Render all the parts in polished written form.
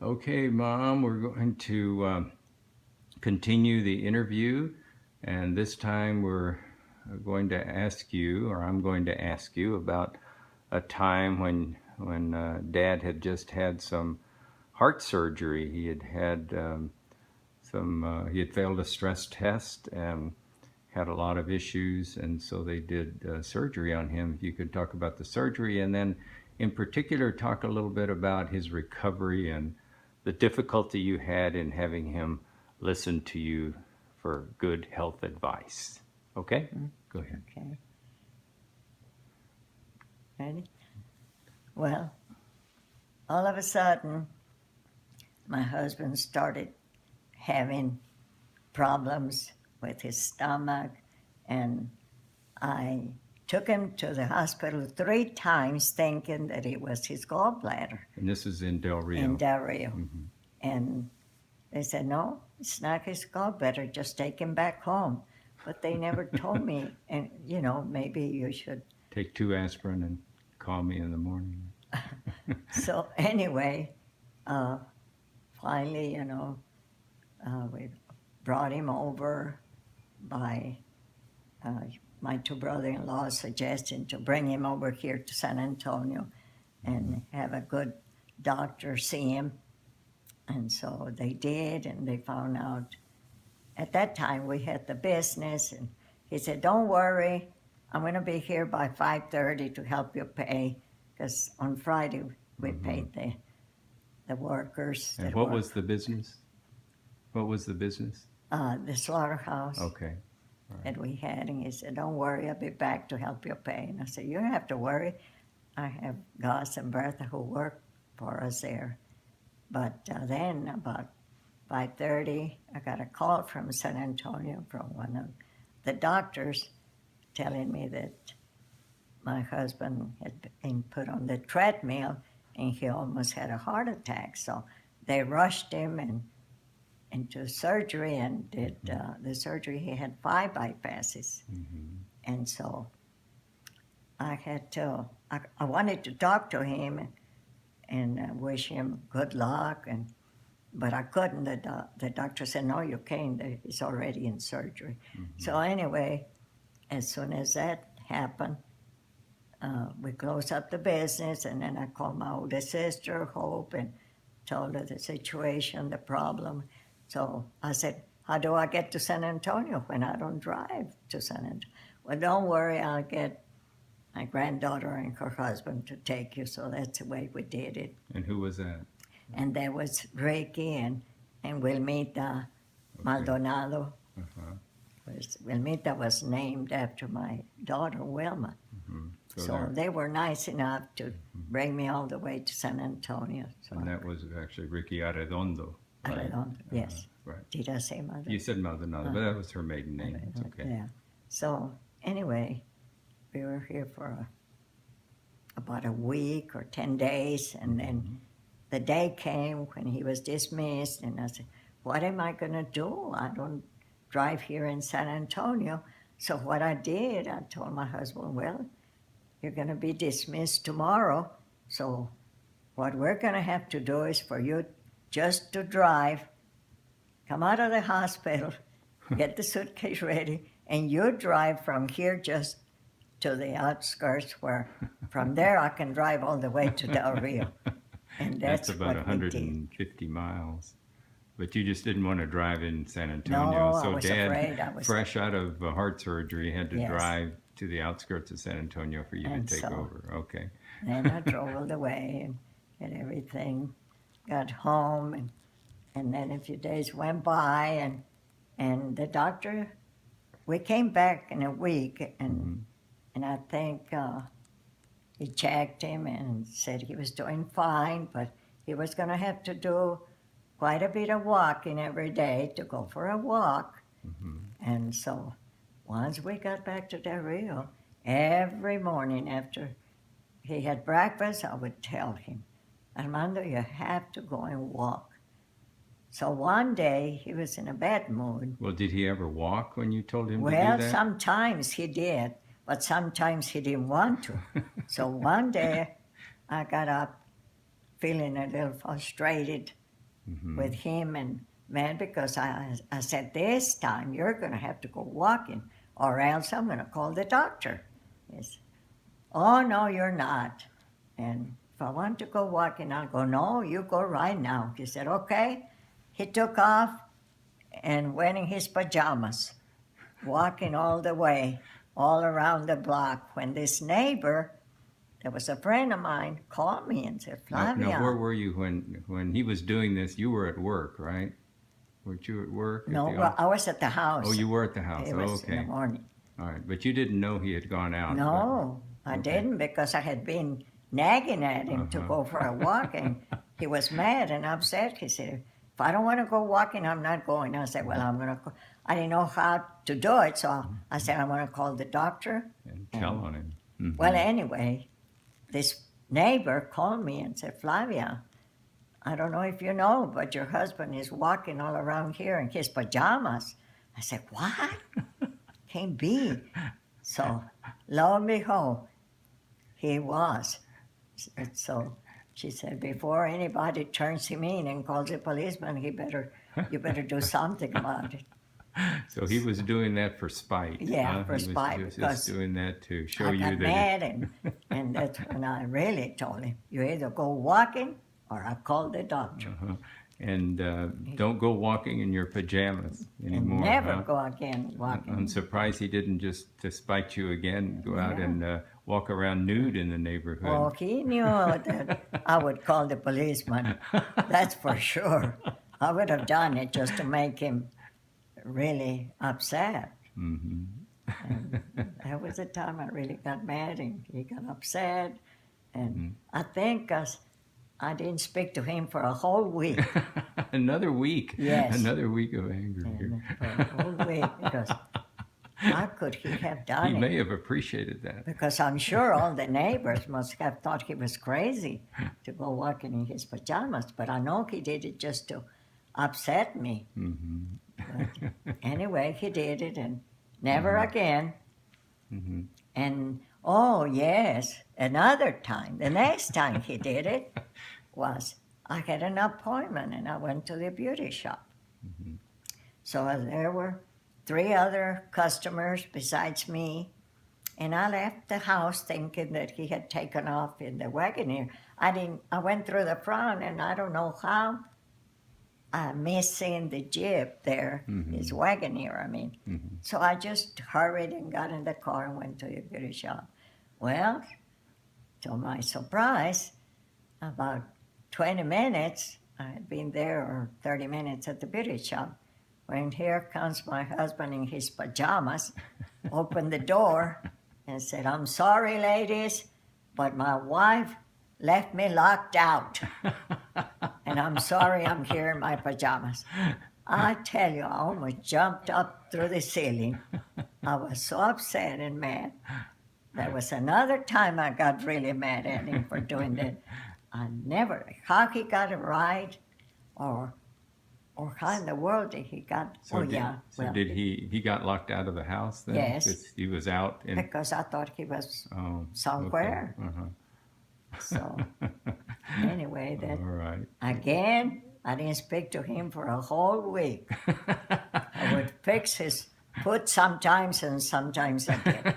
Okay, Mom, we're going to continue the interview, and this time we're going to ask you, or I'm going to ask you about a time when Dad had just had some heart surgery. He had had he had failed a stress test and had a lot of issues, and so they did surgery on him. If you could talk about the surgery, and then in particular talk a little bit about his recovery and the difficulty you had in having him listen to you for good health advice. Okay? Go ahead. Okay. Ready? Well, all of a sudden, my husband started having problems with his stomach, and I took him to the hospital 3 times thinking that it was his gallbladder And this is in Del Rio. in Del Rio. Mhm. And they said, no, it's not his gallbladder, just take him back home. But they never told me, and maybe you should. Take 2 aspirin and call me in the morning. So anyway, finally, we brought him over by my 2 brother-in-laws suggesting to bring him over here to San Antonio and have a good doctor see him. And so they did, and they found out. At that time, we had the business, and he said, don't worry, I'm going to be here by 5:30 to help you pay, because on Friday we paid the workers. And what was the business? What was the business? The slaughterhouse Okay. that we had, and he said, don't worry, I'll be back to help you pay. And I said, you don't have to worry. I have Gus and Bertha who work for us there. But then about 5:30, I got a call from San Antonio from one of the doctors telling me that my husband had been put on the treadmill and he almost had a heart attack. So they rushed him into surgery and did the surgery. He had 5 bypasses. And so I wanted to talk to him and wish him good luck, but I couldn't. The doctor said, no, you can't. He's already in surgery. So anyway, as soon as that happened, we closed up the business, and then I called my older sister, Hope, and told her the situation, the problem. So I said, how do I get to San Antonio when I don't drive to San Antonio? Well, don't worry, I'll get my granddaughter and her husband to take you. So that's the way we did it. And who was that? And there was Ricky and Wilmita Maldonado. Wilmita was named after my daughter, Wilma. So they were nice enough to bring me all the way to San Antonio. So and that was actually Ricky Arredondo. Right? Arredondo, yes. Right. Did I say Maldonado? You said Maldonado, but that was her maiden name. It's okay. Yeah. So anyway, we were here for about a week or 10 days, and then the day came when he was dismissed, and I said, what am I going to do? I don't drive here in San Antonio. So what I did, I told my husband, well, you're going to be dismissed tomorrow, so what we're going to have to do is for you just to drive, come out of the hospital, get the suitcase ready, and you drive from here just to the outskirts, where from there I can drive all the way to Del Rio. And that's about what 150 miles. But you just didn't want to drive in San Antonio. No, so I was Dad, afraid. fresh out of heart surgery, had to Yes. drive to the outskirts of San Antonio for you And to take so- over. Okay. And I drove all the way and everything, got home, and then a few days went by, and the doctor, we came back in a week, and I think he checked him and said he was doing fine, but he was going to have to do quite a bit of walking every day to go for a walk. And so once we got back to Del Rio, every morning after he had breakfast, I would tell him, Armando, you have to go and walk. So one day he was in a bad mood. Well, did he ever walk when you told him to Well, do that? sometimes he did, but sometimes he didn't want to. So one day I got up feeling a little frustrated, with him and man because I said, this time you're going to have to go walking or else I'm going to call the doctor. He said, oh, no, you're not. And if I want to go walking, I'll go, no, you go right now. He said, okay. He took off and went in his pajamas, walking all the way, all around the block. When this neighbor, that was a friend of mine, called me and said, Flavia. Now, where were you when he was doing this? You were at work, right? Weren't you at work? No, well, I was at the house. Oh, you were at the house. It was in the morning. All right, but you didn't know he had gone out. No, I didn't because I had been nagging at him to go for a walk, and he was mad and upset. He said, if I don't want to go walking, I'm not going. I said, well, I'm going to. I didn't know how to do it, so I said, I'm going to call the doctor. And tell on him. Mm-hmm. Well, anyway, this neighbor called me and said, Flavia, I don't know if you know, but your husband is walking all around here in his pajamas. I said, what? Can't be. So, lo and behold, he was. So she said, before anybody turns him in and calls a policeman, you better do something about it. So he was doing that for spite. Yeah, for spite. He was just doing that to show you that. I got mad, and that's when I really told him, you either go walking or I call the doctor. And don't go walking in your pajamas anymore. And never go again walking. I'm surprised he didn't just, to spite you again, go out and walk around nude in the neighborhood. Oh, he knew that I would call the policeman. That's for sure. I would have done it just to make him really upset. Mm-hmm. And that was the time I really got mad and he got upset. And I think I didn't speak to him for a whole week. Another week? Yes. Another week of anger. And for a whole week, because how could he have done it? He may have appreciated that. Because I'm sure all the neighbors must have thought he was crazy to go walking in his pajamas. But I know he did it just to upset me. Mm-hmm. But anyway, he did it, and never again. Mm-hmm. And oh yes, another time, the next time he did it was I had an appointment and I went to the beauty shop. Mm-hmm. So there were 3 other customers besides me, and I left the house thinking that he had taken off in the Wagoneer. I went through the front, and I don't know how I missed seeing the Jeep there, his Wagoneer, I mean. Mm-hmm. So I just hurried and got in the car and went to the beauty shop. Well, to my surprise, about 20 minutes, I had been there, or 30 minutes at the beauty shop, when here comes my husband in his pajamas, opened the door and said, I'm sorry, ladies, but my wife left me locked out. And I'm sorry I'm here in my pajamas. I tell you, I almost jumped up through the ceiling. I was so upset and mad. That was another time I got really mad at him for doing that. How he got it right, or how in the world did he got, So did he got locked out of the house then? Yes. He was out? Because I thought he was somewhere. Okay. Uh-huh. So anyway, All right. again, I didn't speak to him for a whole week. I would fix his foot sometimes, and sometimes I didn't.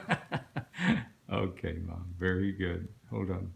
Okay, Mom. Very good. Hold on.